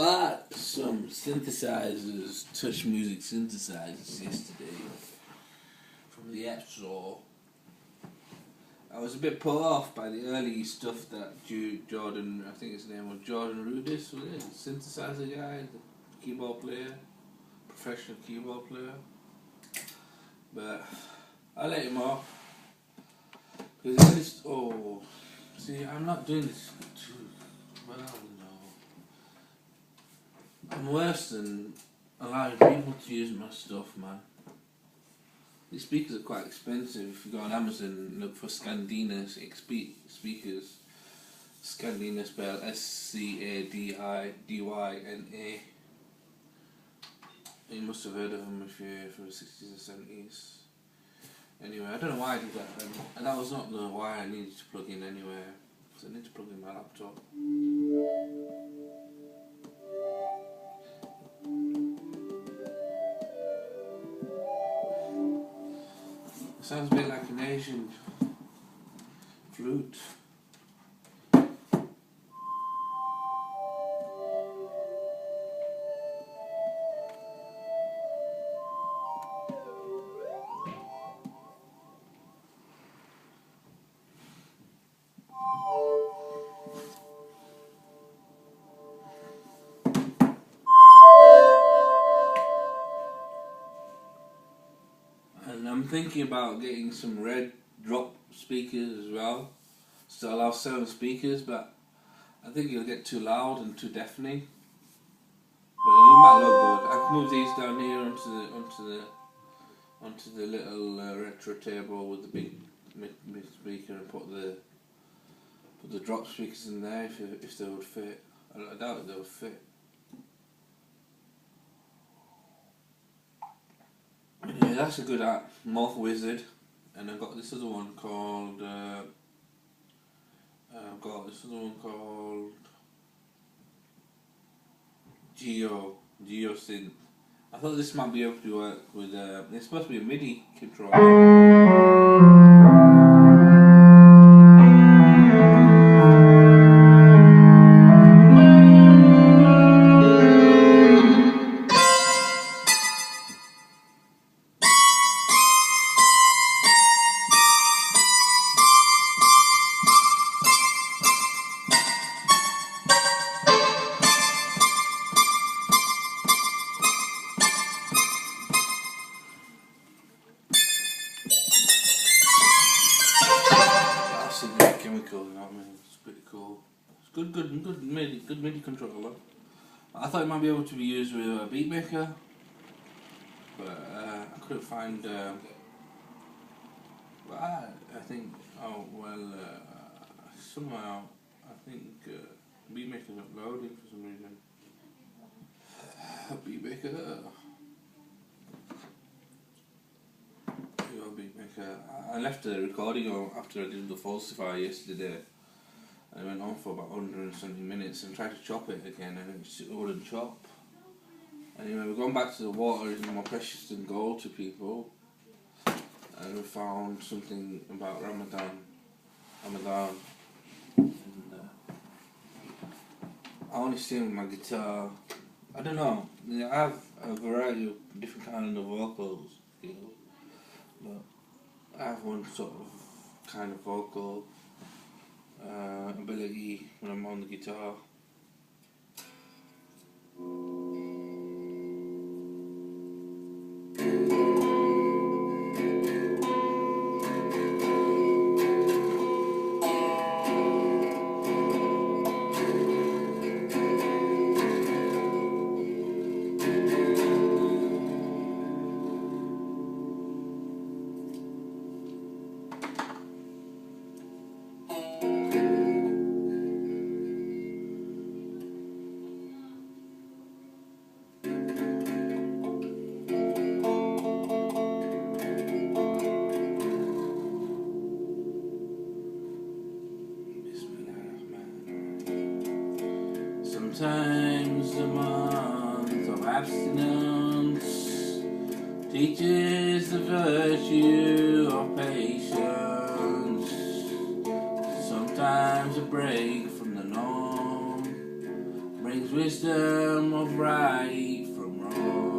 bought some synthesizers, touch music synthesizers yesterday from the App Store. I was a bit put off by the early stuff that Jordan, I think his name was Jordan Rudis, was it? Synthesizer guy, the keyboard player, professional keyboard player. But I let him off. Because see, I'm not doing this too well, you know. I'm worse than allowing people to use my stuff, man. These speakers are quite expensive. If you go on Amazon and look for Scandina speakers, Scandina spelled Scadidyna. You must have heard of them if you're from the 60s or 70s. Anyway, I don't know why I did that, and that was not the wire I needed to plug in anywhere, because I need to plug in my laptop. It sounds a bit like an Asian flute. And I'm thinking about getting some red drop speakers as well. So I'll have 7 speakers, but I think it'll get too loud and too deafening. But it might look good. I can move these down here onto the little retro table with the big mid speaker and put the drop speakers in there if they would fit. I doubt they would fit. Yeah, that's a good app, Moth Wizard, and I've got this other one called GeoSynth. I thought this might be able to work with it's supposed to be a MIDI controller. Chemical, you know what I mean? It's pretty cool. It's good MIDI controller. I thought it might be able to be used with a beat maker, but I couldn't find. But I think somehow I think beat maker's not loading for some reason. Beat maker. I left the recording on after I did the falsifier yesterday. I went on for about 170 minutes and tried to chop it again, and it wouldn't chop. Anyway, we're going back to the water is more precious than gold to people, and we found something about Ramadan. And, I only sing with my guitar. I don't know. I have a variety of different kinds of vocals, but I have one sort of kind of vocal ability when I'm on the guitar. Sometimes the month of abstinence teaches the virtue of patience. Sometimes a break from the norm brings wisdom of right from wrong.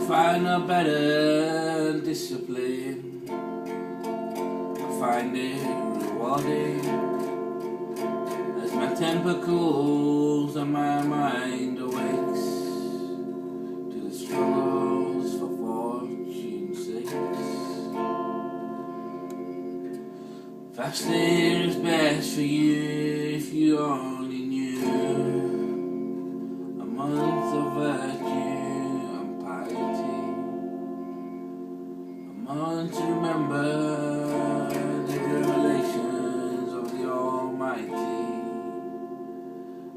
Find a better discipline. I find it rewarding as my temper cools and my mind awakes to the struggles for fortune's sake. Fasting is best for you if you only knew a month of virtue. A month to remember the revelations of the Almighty.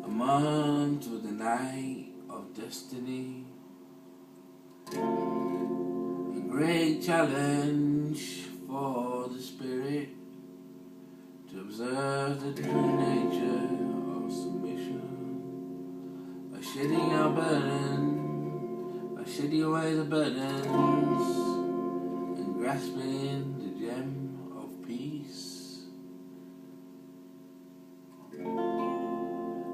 A month with the night of destiny. A great challenge for the spirit to observe the true nature of submission. By shedding our burden, by shedding away the burdens, grasping the gem of peace.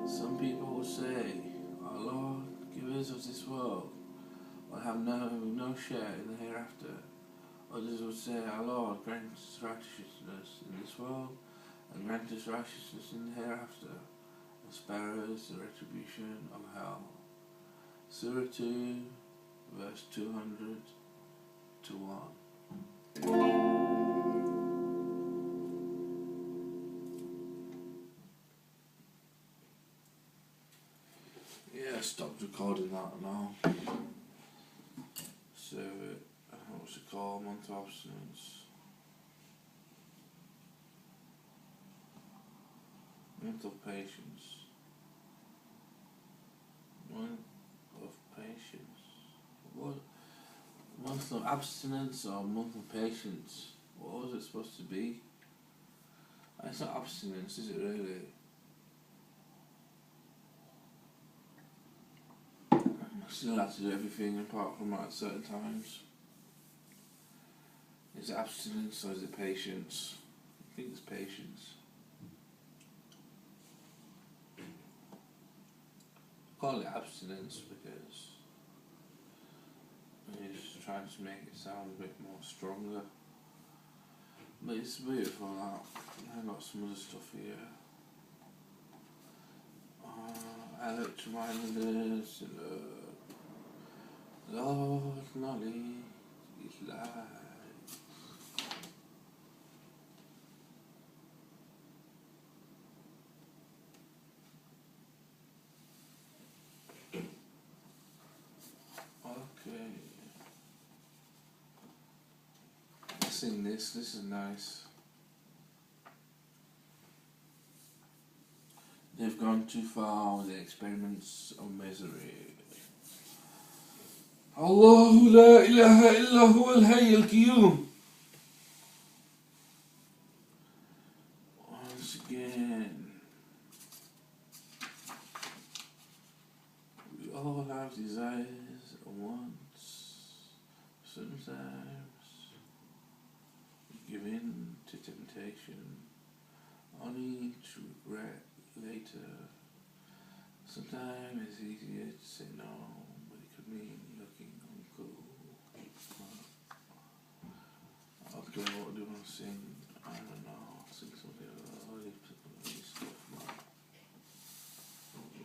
Some people will say, "Our Lord, give us of this world, or have no share in the hereafter." Others will say, "Our Lord, grant us righteousness in this world, and grant us righteousness in the hereafter, and spare us the retribution of hell." Surah 2, verse 200 to 1. Yeah, I stopped recording that now. So, what's it called? Month of Abstinence. Month of Patience. Month of Patience. What? Month of Abstinence or Month of Patience? What was it supposed to be? It's not abstinence, is it really? I still have to do everything apart from at certain times. Is it abstinence or is it patience? I think it's patience. I call it abstinence because it's trying to make it sound a bit more stronger. But it's beautiful that. I've got some other stuff here. Electromagnetism. Lord, knowledge is light. Okay. Let's sing this. This is nice. They've gone too far with the experiments of misery. Allahu la ilaha illa huwa al-hayy al-qayyum. Once again, we all have desires and wants. Sometimes we give in to temptation, only to regret later. Sometimes it's easier to say no, but it could mean looking uncool. Okay, what do you want to sing? I don't know. I'll sing something about early stuff, man.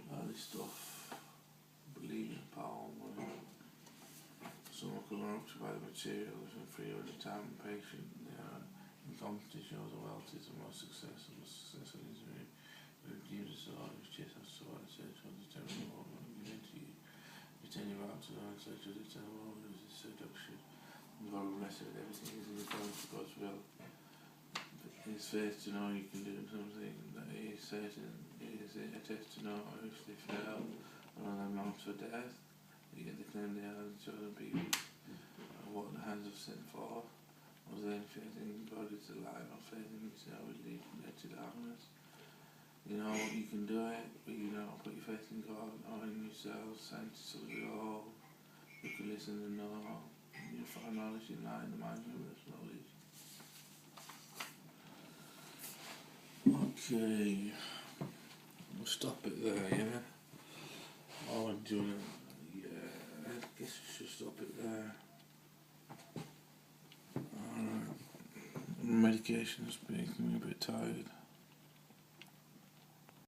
Early stuff. Believe in power, man. Someone can run up to buy the materials and free all the time and patient. They are in competition with the wealthiest and most successful is Jesus or just has to search for the terrible one given to you. Pretend you're out to learn search for the terrible one is a seduction. Involve the rest of it, everything is in the accordance to God's will. It is fair to know you can do something that is certain. It is a test to know if they fail on the amount of death. You get the claim they are to other people. of what the hands have sent for. Was there any faith in God is alive, or faith in yourself will lead to darkness. You know you can do it, but you don't put your faith in God or in yourself. Scientists of it all. You can listen and know. You find knowledge in light in the mind of knowledge. Okay. We'll stop it there, yeah? Oh, I'm doing it. Yeah, I guess we should stop it there. Alright. Medication's making me a bit tired.